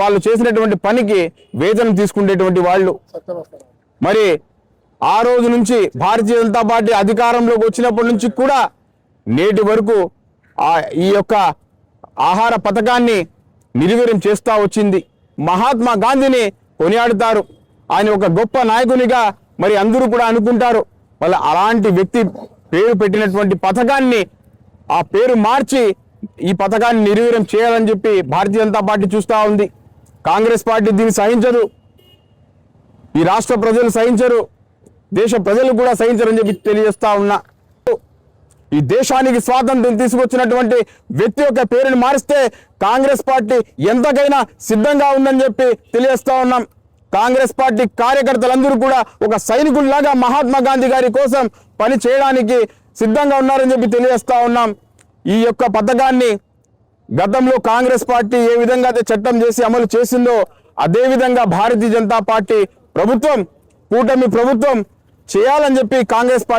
వాళ్ళు చేసినటువంటి పనికి వేతనం తీసుకునేటువంటి వాళ్ళు. మరి ఆ రోజు నుంచి భారతీయ జనతా పార్టీ అధికారంలోకి వచ్చినప్పటి నుంచి కూడా నేటి వరకు ఈ యొక్క ఆహార పథకాన్ని నిర్వీర్యం చేస్తూ వచ్చింది. మహాత్మా గాంధీని కొనియాడుతారు, ఆయన ఒక గొప్ప నాయకునిగా మరి అందరూ కూడా అనుకుంటారు. వాళ్ళ అలాంటి వ్యక్తి పేరు పెట్టినటువంటి పథకాన్ని ఆ పేరు మార్చి ఈ పథకాన్ని నిర్వీర్యం చేయాలని చెప్పి భారతీయ జనతా పార్టీ చూస్తూ ఉంది. కాంగ్రెస్ పార్టీ దీన్ని సహించదు, ఈ రాష్ట్ర ప్రజలు సహించరు, దేశ ప్రజలు కూడా సహించరని చెప్పి తెలియజేస్తా ఉన్నా. ఈ దేశానికి స్వాతంత్రం తీసుకొచ్చినటువంటి వ్యక్తి యొక్క పేరుని మారిస్తే కాంగ్రెస్ పార్టీ ఎంతకైనా సిద్ధంగా ఉందని చెప్పి తెలియజేస్తా ఉన్నాం. కాంగ్రెస్ పార్టీ కార్యకర్తలందరూ కూడా ఒక సైనికుల్లాగా మహాత్మా గాంధీ గారి కోసం పని చేయడానికి సిద్ధంగా ఉన్నారని చెప్పి తెలియజేస్తా ఉన్నాం. ఈ యొక్క పథకాన్ని గతంలో కాంగ్రెస్ పార్టీ ఏ విధంగా అయితే చట్టం చేసి అమలు చేసిందో అదే విధంగా భారతీయ జనతా పార్టీ ప్రభుత్వం, కూటమి ప్రభుత్వం చేయాలని చెప్పి కాంగ్రెస్ పార్టీ